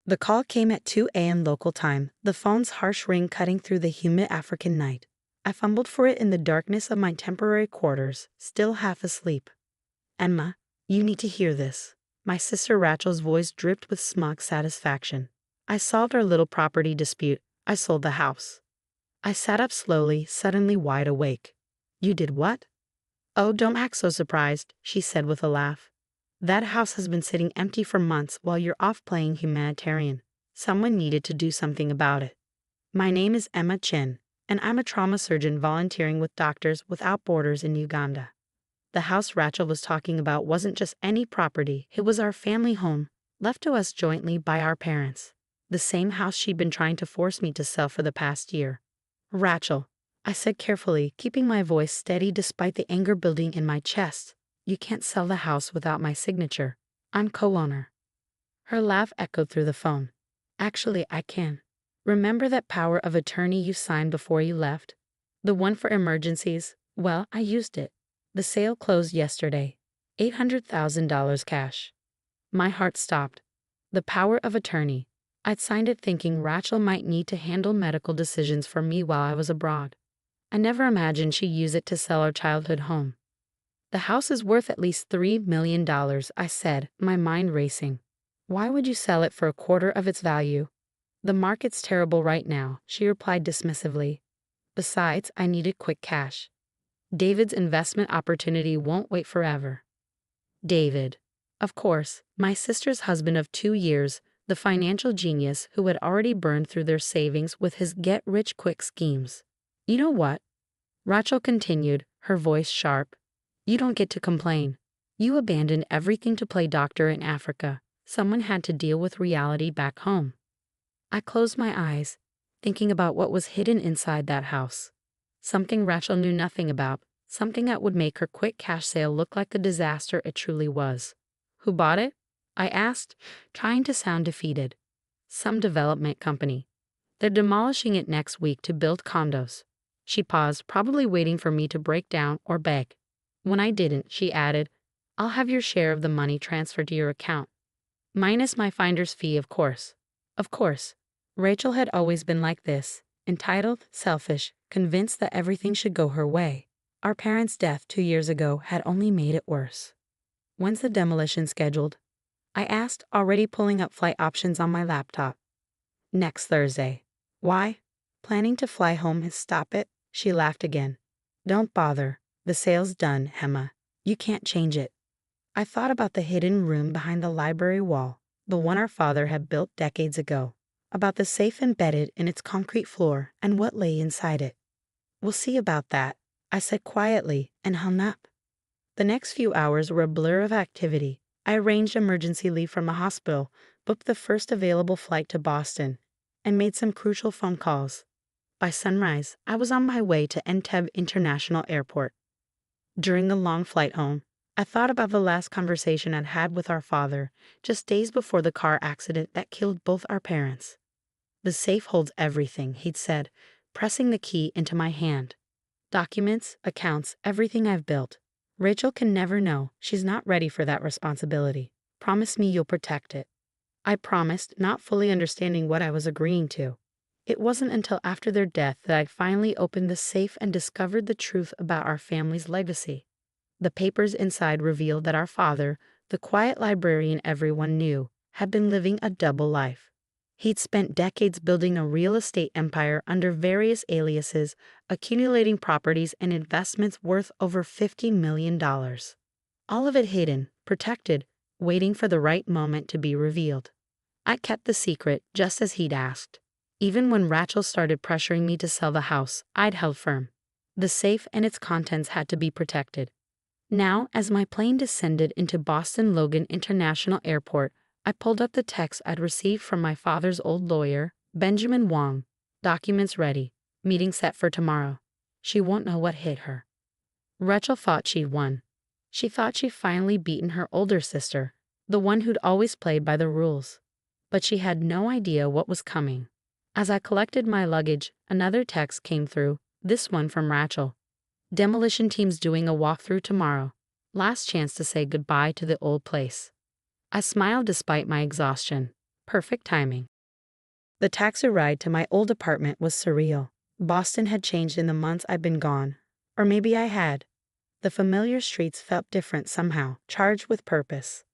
The call came at 2 a.m. local time, the phone's harsh ring cutting through the humid African night. I fumbled for it in the darkness of my temporary quarters, still half asleep. "Emma, you need to hear this." My sister Rachel's voice dripped with smug satisfaction. "I solved our little property dispute. I sold the house." I sat up slowly, suddenly wide awake. "You did what?" "Oh, don't act so surprised," she said with a laugh. "That house has been sitting empty for months while you're off playing humanitarian. Someone needed to do something about it. My name is Emma Chin, and I'm a trauma surgeon volunteering with Doctors Without Borders in Uganda. The house Rachel was talking about wasn't just any property, it was our family home, left to us jointly by our parents. The same house she'd been trying to force me to sell for the past year." "Rachel," I said carefully, keeping my voice steady despite the anger building in my chest, "you can't sell the house without my signature. I'm co-owner." Her laugh echoed through the phone. "Actually, I can. Remember that power of attorney you signed before you left? The one for emergencies? Well, I used it. The sale closed yesterday. $800,000 cash." My heart stopped. The power of attorney. I'd signed it thinking Rachel might need to handle medical decisions for me while I was abroad. I never imagined she'd use it to sell our childhood home. "The house is worth at least $3 million, I said, my mind racing. "Why would you sell it for a quarter of its value?" "The market's terrible right now," she replied dismissively. "Besides, I needed quick cash. David's investment opportunity won't wait forever." David. Of course, my sister's husband of 2 years, the financial genius who had already burned through their savings with his get-rich-quick schemes. "You know what?" Rachel continued, her voice sharp. "You don't get to complain. You abandoned everything to play doctor in Africa. Someone had to deal with reality back home." I closed my eyes, thinking about what was hidden inside that house. Something Rachel knew nothing about, something that would make her quick cash sale look like the disaster it truly was. "Who bought it?" I asked, trying to sound defeated. "Some development company. They're demolishing it next week to build condos." She paused, probably waiting for me to break down or beg. When I didn't, she added, "I'll have your share of the money transferred to your account. Minus my finder's fee, of course." Of course. Rachel had always been like this, entitled, selfish, convinced that everything should go her way. Our parents' death 2 years ago had only made it worse. "When's the demolition scheduled?" I asked, already pulling up flight options on my laptop. "Next Thursday." "Why?" "Planning to fly home and stop it." She laughed again. "Don't bother. The sale's done, Emma. You can't change it." I thought about the hidden room behind the library wall, the one our father had built decades ago, about the safe embedded in its concrete floor and what lay inside it. "We'll see about that," I said quietly and hung up. The next few hours were a blur of activity. I arranged emergency leave from a hospital, booked the first available flight to Boston, and made some crucial phone calls. By sunrise, I was on my way to Entebbe International Airport. During the long flight home, I thought about the last conversation I'd had with our father, just days before the car accident that killed both our parents. "The safe holds everything," he'd said, pressing the key into my hand. "Documents, accounts, everything I've built. Rachel can never know. She's not ready for that responsibility. Promise me you'll protect it." I promised, not fully understanding what I was agreeing to. It wasn't until after their death that I finally opened the safe and discovered the truth about our family's legacy. The papers inside revealed that our father, the quiet librarian everyone knew, had been living a double life. He'd spent decades building a real estate empire under various aliases, accumulating properties and investments worth over $50 million. All of it hidden, protected, waiting for the right moment to be revealed. I kept the secret, just as he'd asked. Even when Rachel started pressuring me to sell the house, I'd held firm. The safe and its contents had to be protected. Now, as my plane descended into Boston Logan International Airport, I pulled up the text I'd received from my father's old lawyer, Benjamin Wong. "Documents ready. Meeting set for tomorrow." She won't know what hit her. Rachel thought she'd won. She thought she'd finally beaten her older sister, the one who'd always played by the rules. But she had no idea what was coming. As I collected my luggage, another text came through, this one from Rachel. "Demolition team's doing a walkthrough tomorrow. Last chance to say goodbye to the old place." I smiled despite my exhaustion. Perfect timing. The taxi ride to my old apartment was surreal. Boston had changed in the months I'd been gone. Or maybe I had. The familiar streets felt different somehow, charged with purpose.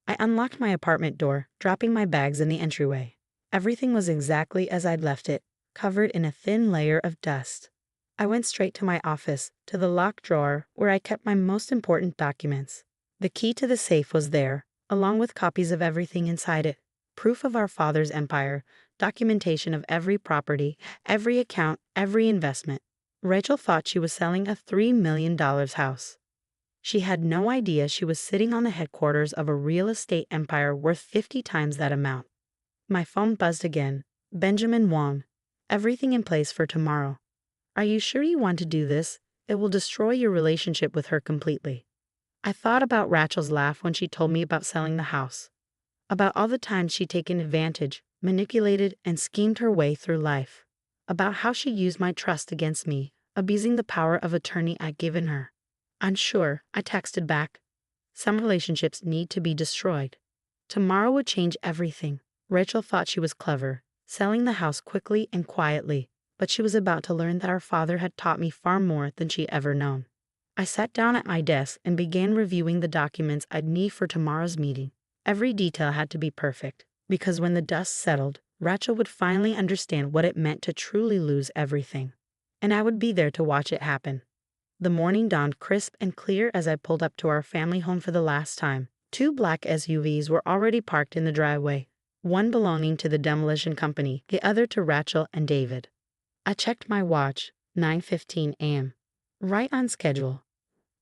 I unlocked my apartment door, dropping my bags in the entryway. Everything was exactly as I'd left it, covered in a thin layer of dust. I went straight to my office, to the locked drawer where I kept my most important documents. The key to the safe was there, along with copies of everything inside it. Proof of our father's empire, documentation of every property, every account, every investment. Rachel thought she was selling a $3 million house. She had no idea she was sitting on the headquarters of a real estate empire worth 50 times that amount. My phone buzzed again. Benjamin Wong. Everything in place for tomorrow. Are you sure you want to do this? It will destroy your relationship with her completely. I thought about Rachel's laugh when she told me about selling the house. About all the times she'd taken advantage, manipulated, and schemed her way through life. About how she used my trust against me, abusing the power of attorney I'd given her. Unsure, I texted back. Some relationships need to be destroyed. Tomorrow would change everything. Rachel thought she was clever, selling the house quickly and quietly, but she was about to learn that our father had taught me far more than she'd ever known. I sat down at my desk and began reviewing the documents I'd need for tomorrow's meeting. Every detail had to be perfect, because when the dust settled, Rachel would finally understand what it meant to truly lose everything. And I would be there to watch it happen. The morning dawned crisp and clear as I pulled up to our family home for the last time. 2 black SUVs were already parked in the driveway, one belonging to the demolition company, the other to Rachel and David. I checked my watch, 9:15 a.m. Right on schedule.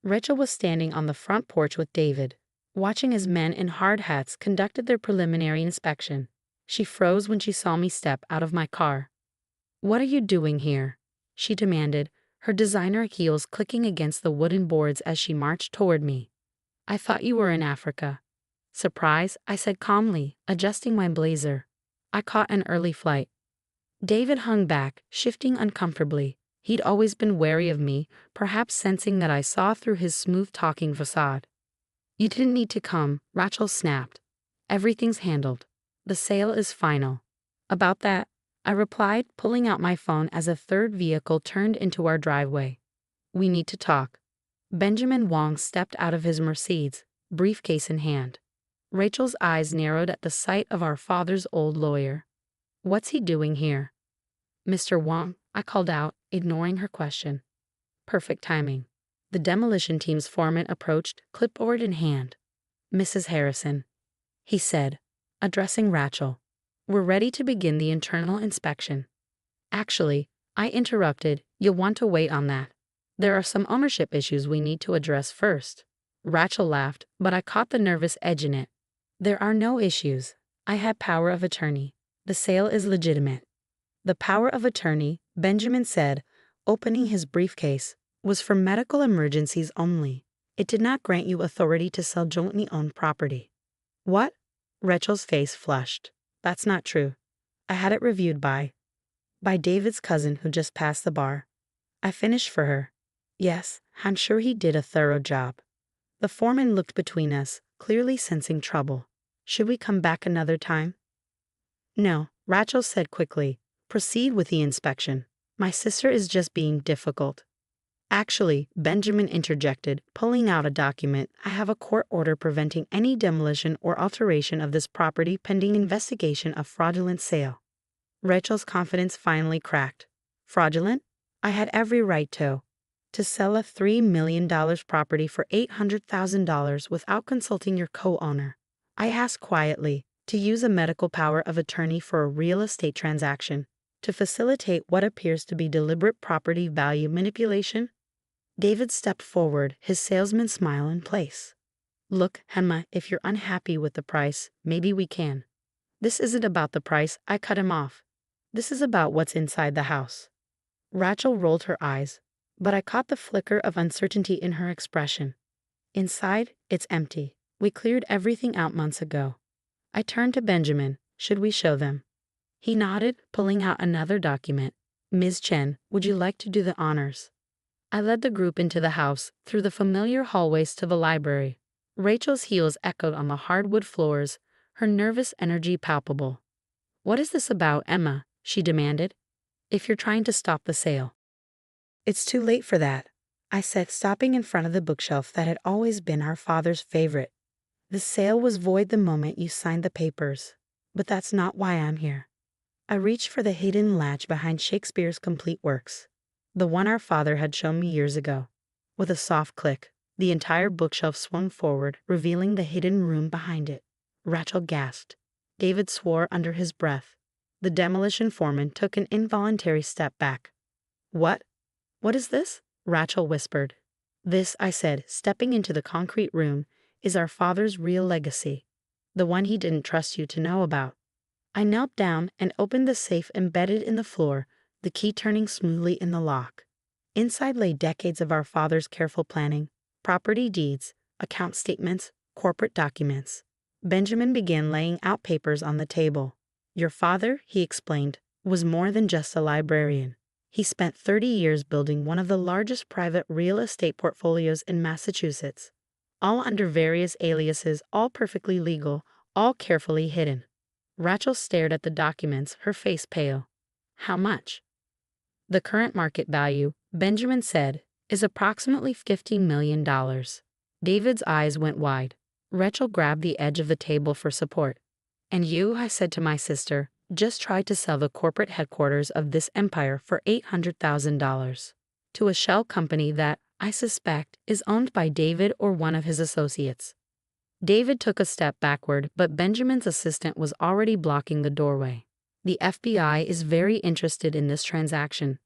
Rachel was standing on the front porch with David, watching as men in hard hats conducted their preliminary inspection. She froze when she saw me step out of my car. "What are you doing here?" she demanded, her designer heels clicking against the wooden boards as she marched toward me. "I thought you were in Africa." "Surprise," I said calmly, adjusting my blazer. "I caught an early flight." David hung back, shifting uncomfortably. He'd always been wary of me, perhaps sensing that I saw through his smooth-talking facade. "You didn't need to come," Rachel snapped. "Everything's handled. The sale is final." "About that," I replied, pulling out my phone as a third vehicle turned into our driveway. "We need to talk." Benjamin Wong stepped out of his Mercedes, briefcase in hand. Rachel's eyes narrowed at the sight of our father's old lawyer. "What's he doing here?" "Mr. Wong," I called out, ignoring her question. Perfect timing. The demolition team's foreman approached, clipboard in hand. "Mrs. Harrison," he said, addressing Rachel, "we're ready to begin the internal inspection." "Actually," I interrupted, "you'll want to wait on that. There are some ownership issues we need to address first." Rachel laughed, but I caught the nervous edge in it. "There are no issues. I had power of attorney. The sale is legitimate." The power of attorney, Benjamin said, opening his briefcase, was for medical emergencies only. It did not grant you authority to sell jointly owned property. "What?" Rachel's face flushed. "That's not true. I had it reviewed by David's cousin who just passed the bar. I finished for her. Yes, I'm sure he did a thorough job." The foreman looked between us, clearly sensing trouble. "Should we come back another time?" "No," Rachel said quickly. "Proceed with the inspection. My sister is just being difficult." "Actually," Benjamin interjected, pulling out a document, "I have a court order preventing any demolition or alteration of this property pending investigation of fraudulent sale." Rachel's confidence finally cracked. "Fraudulent? I had every right to sell a $3 million property for $800,000 without consulting your co-owner." I asked quietly, "To use a medical power of attorney for a real estate transaction, to facilitate what appears to be deliberate property value manipulation?" David stepped forward, his salesman smile in place. "Look, Henma, if you're unhappy with the price, maybe we can." "This isn't about the price," I cut him off. "This is about what's inside the house." Rachel rolled her eyes, but I caught the flicker of uncertainty in her expression. "Inside, it's empty. We cleared everything out months ago." I turned to Benjamin. "Should we show them?" He nodded, pulling out another document. "Ms. Chen, would you like to do the honors?" I led the group into the house, through the familiar hallways to the library. Rachel's heels echoed on the hardwood floors, her nervous energy palpable. "What is this about, Emma?" she demanded. "If you're trying to stop the sale." "It's too late for that," I said, stopping in front of the bookshelf that had always been our father's favorite. "The sale was void the moment you signed the papers. But that's not why I'm here." I reached for the hidden latch behind Shakespeare's complete works, the one our father had shown me years ago. With a soft click, the entire bookshelf swung forward, revealing the hidden room behind it. Rachel gasped. David swore under his breath. The demolition foreman took an involuntary step back. "What? What is this?" Rachel whispered. "This," I said, stepping into the concrete room, "is our father's real legacy. The one he didn't trust you to know about." I knelt down and opened the safe embedded in the floor, the key turning smoothly in the lock. Inside lay decades of our father's careful planning, property deeds, account statements, corporate documents. Benjamin began laying out papers on the table. "Your father," he explained, "was more than just a librarian. He spent 30 years building one of the largest private real estate portfolios in Massachusetts, all under various aliases, all perfectly legal, all carefully hidden." Rachel stared at the documents, her face pale. "How much?" "The current market value," Benjamin said, "is approximately $50 million. David's eyes went wide. Rachel grabbed the edge of the table for support. "And you," I said to my sister, "just tried to sell the corporate headquarters of this empire for $800,000 to a shell company that, I suspect, is owned by David or one of his associates." David took a step backward, but Benjamin's assistant was already blocking the doorway. "The FBI is very interested in this transaction,"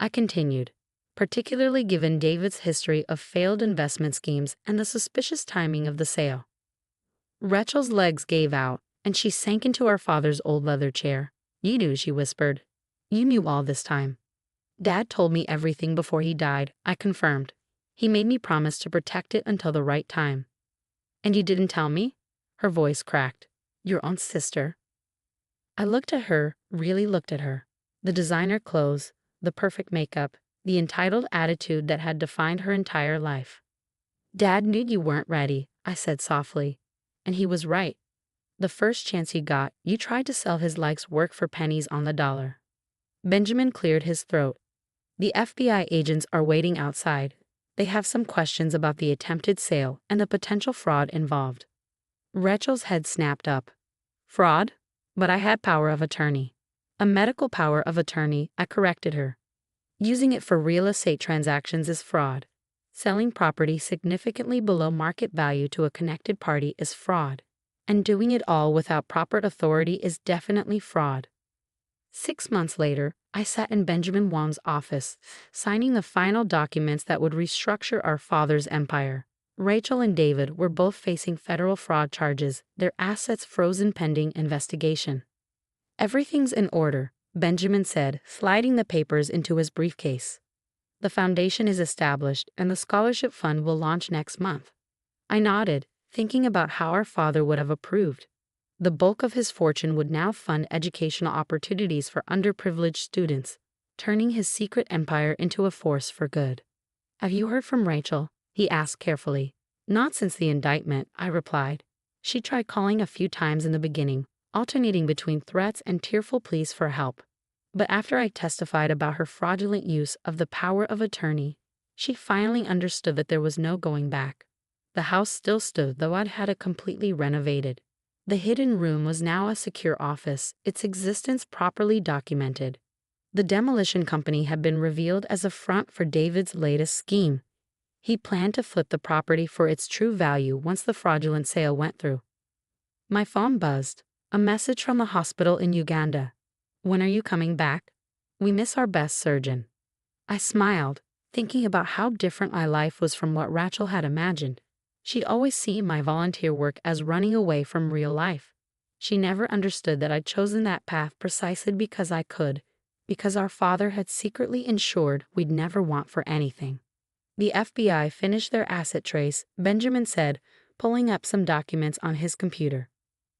I continued, "particularly given David's history of failed investment schemes and the suspicious timing of the sale." Rachel's legs gave out, and she sank into our father's old leather chair. "You knew," she whispered. "You knew all this time." "Dad told me everything before he died," I confirmed. "He made me promise to protect it until the right time." "And you didn't tell me?" Her voice cracked. "Your own sister." I looked at her, really looked at her. The designer clothes, the perfect makeup, the entitled attitude that had defined her entire life. "Dad knew you weren't ready," I said softly. "And he was right. The first chance you got, you tried to sell his life's work for pennies on the dollar." Benjamin cleared his throat. "The FBI agents are waiting outside. They have some questions about the attempted sale and the potential fraud involved." Rachel's head snapped up. "Fraud?" "But I had power of attorney." "A medical power of attorney," I corrected her. "Using it for real estate transactions is fraud. Selling property significantly below market value to a connected party is fraud. And doing it all without proper authority is definitely fraud." 6 months later, I sat in Benjamin Wong's office, signing the final documents that would restructure our father's empire. Rachel and David were both facing federal fraud charges, their assets frozen pending investigation. "Everything's in order," Benjamin said, sliding the papers into his briefcase. "The foundation is established, and the scholarship fund will launch next month." I nodded, thinking about how our father would have approved. The bulk of his fortune would now fund educational opportunities for underprivileged students, turning his secret empire into a force for good. "Have you heard from Rachel?" he asked carefully. "Not since the indictment," I replied. "She tried calling a few times in the beginning, alternating between threats and tearful pleas for help. But after I testified about her fraudulent use of the power of attorney, she finally understood that there was no going back. The house still stood, though I'd had it completely renovated. The hidden room was now a secure office, its existence properly documented. The demolition company had been revealed as a front for David's latest scheme. He planned to flip the property for its true value once the fraudulent sale went through. My phone buzzed. A message from the hospital in Uganda. "When are you coming back? We miss our best surgeon." I smiled, thinking about how different my life was from what Rachel had imagined. She'd always seen my volunteer work as running away from real life. She never understood that I'd chosen that path precisely because I could, because our father had secretly ensured we'd never want for anything. "The FBI finished their asset trace," Benjamin said, pulling up some documents on his computer.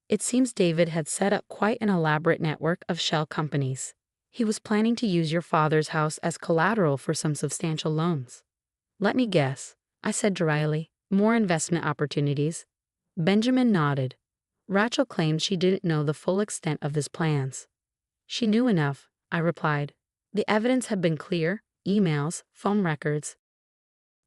"It seems David had set up quite an elaborate network of shell companies. He was planning to use your father's house as collateral for some substantial loans." "Let me guess," I said dryly. "More investment opportunities?" Benjamin nodded. Rachel claimed she didn't know the full extent of his plans. She knew enough, I replied. The evidence had been clear: emails, phone records,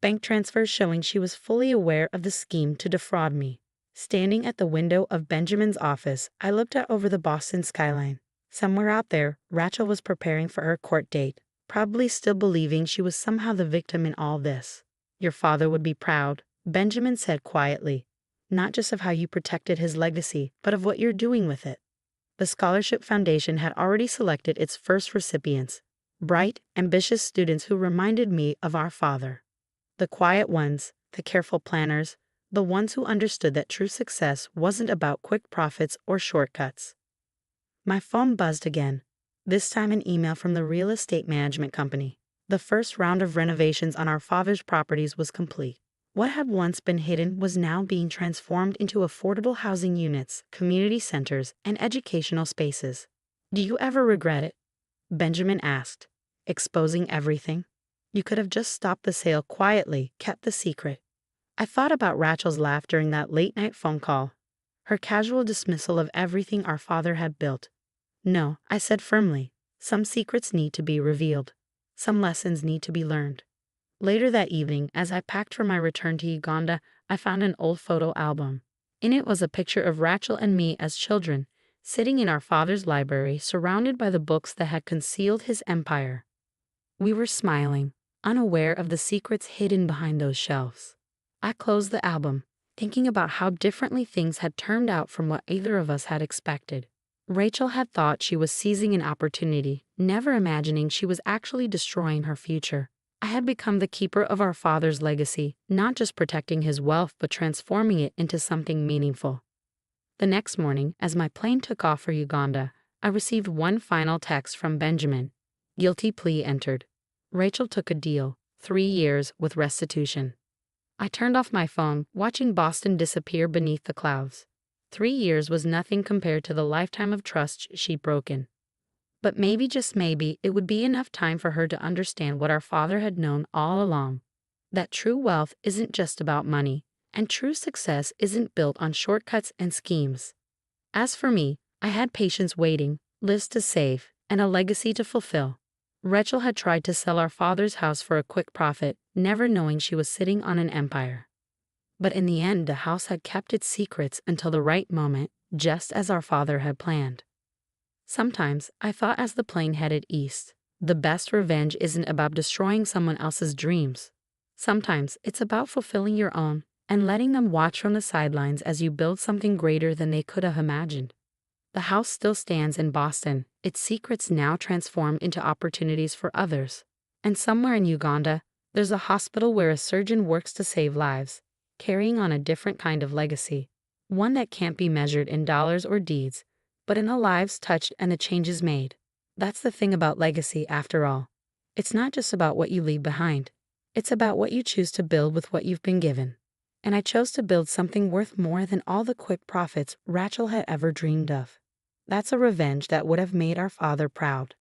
bank transfers showing she was fully aware of the scheme to defraud me. Standing at the window of Benjamin's office, I looked out over the Boston skyline. Somewhere out there, Rachel was preparing for her court date, probably still believing she was somehow the victim in all this. Your father would be proud, Benjamin said quietly. Not just of how you protected his legacy, but of what you're doing with it. The Scholarship Foundation had already selected its first recipients, bright, ambitious students who reminded me of our father. The quiet ones, the careful planners, the ones who understood that true success wasn't about quick profits or shortcuts. My phone buzzed again, this time an email from the real estate management company. The first round of renovations on our father's properties was complete. What had once been hidden was now being transformed into affordable housing units, community centers, and educational spaces. Do you ever regret it? Benjamin asked, exposing everything. You could have just stopped the sale quietly, kept the secret. I thought about Rachel's laugh during that late-night phone call, her casual dismissal of everything our father had built. No, I said firmly, some secrets need to be revealed. Some lessons need to be learned. Later that evening, as I packed for my return to Uganda, I found an old photo album. In it was a picture of Rachel and me as children, sitting in our father's library, surrounded by the books that had concealed his empire. We were smiling, unaware of the secrets hidden behind those shelves. I closed the album, thinking about how differently things had turned out from what either of us had expected. Rachel had thought she was seizing an opportunity, never imagining she was actually destroying her future. I had become the keeper of our father's legacy, not just protecting his wealth but transforming it into something meaningful. The next morning, as my plane took off for Uganda, I received one final text from Benjamin. Guilty plea entered. Rachel took a deal, 3 years with restitution. I turned off my phone, watching Boston disappear beneath the clouds. 3 years was nothing compared to the lifetime of trust she'd broken. But maybe, just maybe, it would be enough time for her to understand what our father had known all along. That true wealth isn't just about money, and true success isn't built on shortcuts and schemes. As for me, I had patience waiting, lives to save, and a legacy to fulfill. Rachel had tried to sell our father's house for a quick profit, never knowing she was sitting on an empire. But in the end, the house had kept its secrets until the right moment, just as our father had planned. Sometimes, I thought as the plane headed east, the best revenge isn't about destroying someone else's dreams. Sometimes, it's about fulfilling your own and letting them watch from the sidelines as you build something greater than they could have imagined. The house still stands in Boston, its secrets now transformed into opportunities for others. And somewhere in Uganda, there's a hospital where a surgeon works to save lives, carrying on a different kind of legacy, one that can't be measured in dollars or deeds, but in the lives touched and the changes made. That's the thing about legacy, after all. It's not just about what you leave behind. It's about what you choose to build with what you've been given. And I chose to build something worth more than all the quick profits Rachel had ever dreamed of. That's a revenge that would have made our father proud.